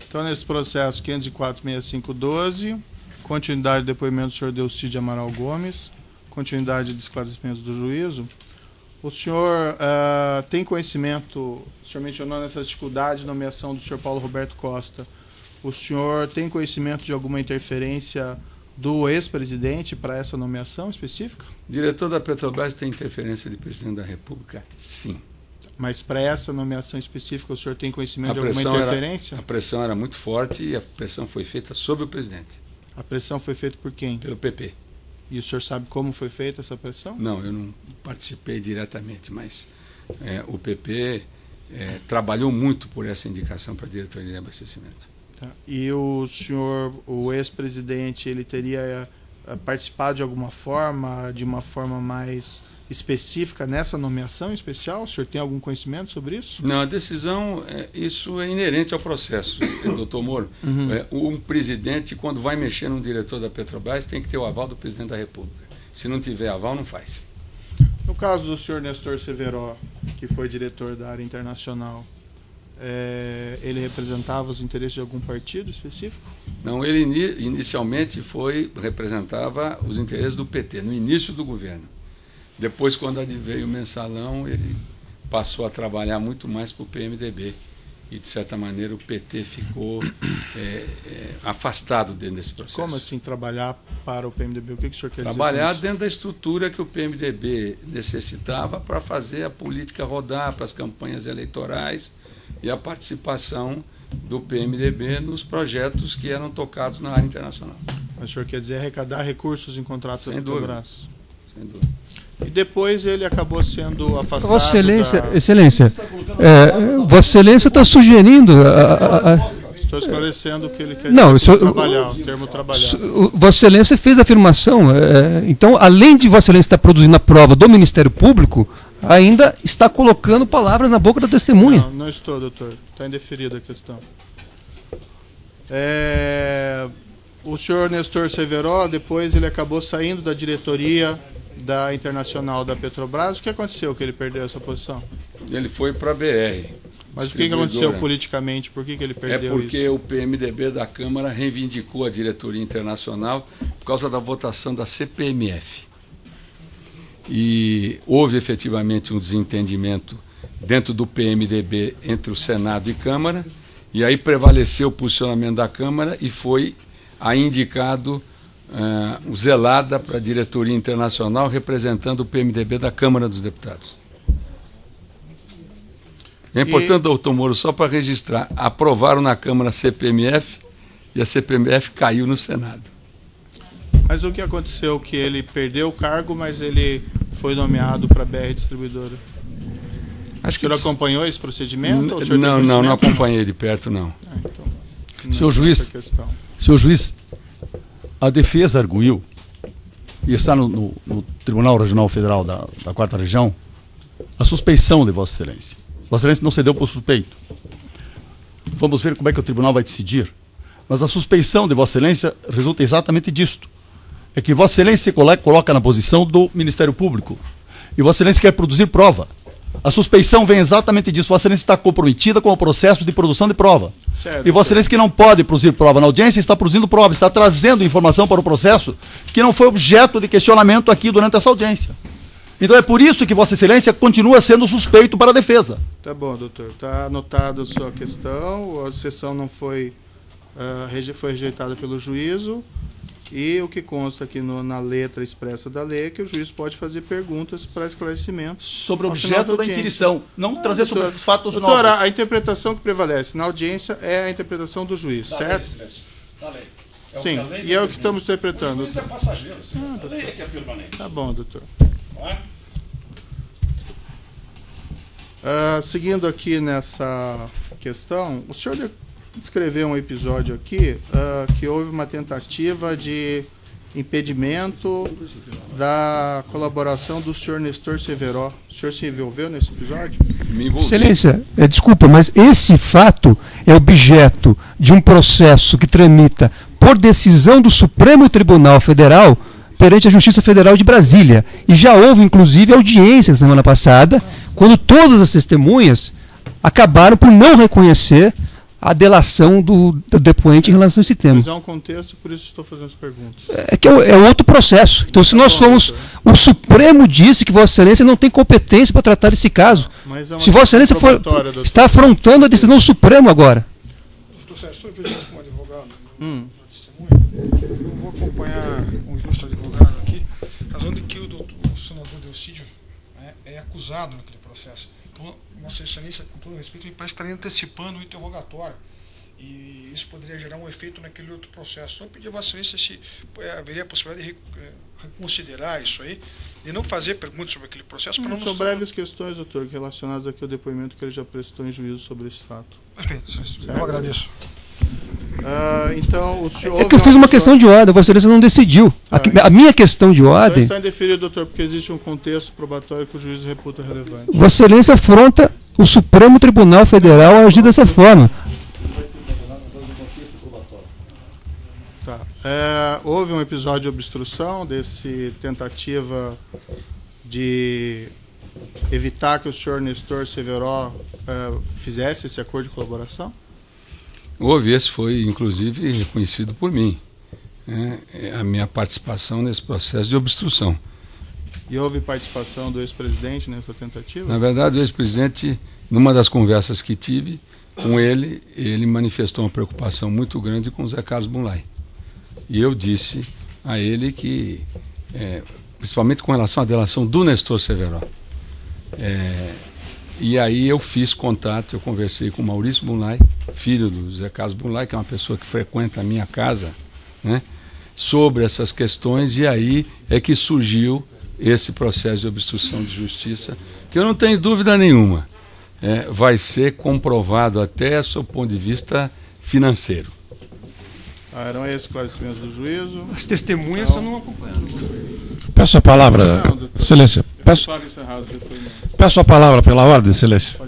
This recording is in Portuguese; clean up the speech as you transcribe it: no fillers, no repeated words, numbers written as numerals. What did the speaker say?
Então, nesse processo 504-6512, continuidade do depoimento do senhor Delcide Amaral Gomes, continuidade de esclarecimento do juízo, o senhor tem conhecimento, o senhor mencionou nessa dificuldade de nomeação do senhor Paulo Roberto Costa, o senhor tem conhecimento de alguma interferência do ex-presidente para essa nomeação específica? Diretor da Petrobras tem interferência de presidente da República? Sim. Mas para essa nomeação específica, o senhor tem conhecimento de alguma interferência? A pressão era muito forte e a pressão foi feita sobre o presidente. A pressão foi feita por quem? Pelo PP. E o senhor sabe como foi feita essa pressão? Não, eu não participei diretamente, mas o PP trabalhou muito por essa indicação para a diretoria de abastecimento. Tá. E o senhor, o ex-presidente, ele teria participado de alguma forma, de uma forma mais específica nessa nomeação especial? O senhor tem algum conhecimento sobre isso? Não, a decisão, isso é inerente ao processo, doutor Moro. Um presidente, quando vai mexer num diretor da Petrobras, tem que ter o aval do presidente da República. Se não tiver aval, não faz. No caso do senhor Nestor Severo, que foi diretor da área internacional, ele representava os interesses de algum partido específico? Não, ele inicialmente representava os interesses do PT, no início do governo. Depois, quando veio o mensalão, ele passou a trabalhar muito mais para o PMDB. E, de certa maneira, o PT ficou afastado dentro desse processo. Como assim trabalhar para o PMDB? O que o senhor quer dizer? Trabalhar dentro da estrutura que o PMDB necessitava para fazer a política rodar, para as campanhas eleitorais e a participação do PMDB nos projetos que eram tocados na área internacional. Mas o senhor quer dizer arrecadar recursos em contratos da Petrobras? Sem dúvida. E depois ele acabou sendo afastado. Vossa Excelência, Vossa Excelência está sugerindo. Estou esclarecendo o que ele quer dizer. Trabalhar, o termo trabalhar. Vossa Excelência fez a afirmação. Então, além de Vossa Excelência estar produzindo a prova do Ministério Público, ainda está colocando palavras na boca da testemunha. Não, não estou, doutor. Está indeferida a questão. O senhor Nestor Severo, depois ele acabou saindo da diretoria da Internacional da Petrobras. O que aconteceu que ele perdeu essa posição? Ele foi para a BR. Mas o que aconteceu politicamente? Por que ele perdeu isso? Porque o PMDB da Câmara reivindicou a diretoria internacional por causa da votação da CPMF. E houve efetivamente um desentendimento dentro do PMDB entre o Senado e Câmara, e aí prevaleceu o posicionamento da Câmara e foi indicado o Zelada para a diretoria internacional, representando o PMDB da Câmara dos Deputados. É importante, doutor Moro, só para registrar, aprovaram na Câmara a CPMF e a CPMF caiu no Senado. Mas o que aconteceu? Que ele perdeu o cargo, mas ele foi nomeado para a BR Distribuidora. O senhor acompanhou esse procedimento? Não acompanhei de perto, não. Então, senhor juiz, a defesa arguiu, e está no Tribunal Regional Federal da 4ª Região, a suspeição de Vossa Excelência. Vossa Excelência não cedeu por suspeito. Vamos ver como é que o tribunal vai decidir. Mas a suspeição de Vossa Excelência resulta exatamente disto. É que Vossa Excelência se coloca na posição do Ministério Público. E Vossa Excelência quer produzir prova. A suspeição vem exatamente disso. Vossa Excelência está comprometida com o processo de produção de prova. Certo, e Vossa Excelência que não pode produzir prova na audiência, está produzindo prova, está trazendo informação para o processo que não foi objeto de questionamento aqui durante essa audiência. Então é por isso que Vossa Excelência continua sendo suspeito para a defesa. Tá bom, doutor. Está anotada a sua questão. A sessão não foi rejeitada pelo juízo. E o que consta aqui na letra expressa da lei é que o juiz pode fazer perguntas para esclarecimento sobre o objeto da inquirição, não trazer sobre os fatos novos. Doutora, a interpretação que prevalece na audiência é a interpretação do juiz, certo? Da lei. Sim, e é o que estamos interpretando. O juiz é passageiro, a lei é que é permanente. Tá bom, doutor. Seguindo aqui nessa questão, o senhor descreveu um episódio aqui que houve uma tentativa de impedimento da colaboração do senhor Nestor Severo. O senhor se envolveu nesse episódio? Me envolvi. Excelência, desculpa, mas esse fato é objeto de um processo que tramita por decisão do Supremo Tribunal Federal perante a Justiça Federal de Brasília. E já houve, inclusive, audiência na semana passada, quando todas as testemunhas acabaram por não reconhecer a delação do depoente em relação a esse tema. Mas é um contexto, por isso estou fazendo as perguntas. É que é outro processo. Então, se nós formos... O Supremo disse que Vossa Excelência não tem competência para tratar desse caso. Mas é uma Se Vossa Excelência está afrontando a decisão do Supremo agora. Doutor Sérgio, estou pedindo como advogado, testemunha, eu vou acompanhar o ilustre advogado aqui, razão de que o senador Delcídio é acusado naquele processo. Então, Vossa Excelência, com todo respeito, me parece que estaria antecipando o interrogatório. E isso poderia gerar um efeito naquele outro processo. Então, eu pedi a Vossa Excelência se haveria a possibilidade de reconsiderar isso aí, de não fazer perguntas sobre aquele processo. Para não são breves questões, doutor, relacionadas aqui ao depoimento que ele já prestou em juízo sobre esse fato. Perfeito, eu agradeço. Então, o senhor... É que eu fiz uma questão de ordem, Vossa Excelência não decidiu. A minha questão de ordem... Então está indeferido, doutor, porque existe um contexto probatório que o juiz reputa relevante. Vossa Excelência afronta o Supremo Tribunal Federal a agir dessa forma. Tá. Houve um episódio de obstrução desse tentativa de evitar que o senhor Nestor Severo fizesse esse acordo de colaboração? Houve, esse foi inclusive reconhecido por mim, a minha participação nesse processo de obstrução. E houve participação do ex-presidente nessa tentativa? Na verdade, o ex-presidente, numa das conversas que tive com ele, ele manifestou uma preocupação muito grande com o Zé Carlos Bunlai. E eu disse a ele que, principalmente com relação à delação do Nestor Severo, e aí eu fiz contato, eu conversei com o Maurício Bunlai, filho do Zé Carlos Bunlai, que é uma pessoa que frequenta a minha casa, né, sobre essas questões, e aí é que surgiu esse processo de obstrução de justiça, que eu não tenho dúvida nenhuma, vai ser comprovado até do ponto de vista financeiro. Eram esses esclarecimentos do juízo. As testemunhas só não acompanharam. Peço a palavra, Excelência. Peço a palavra pela ordem, Excelência.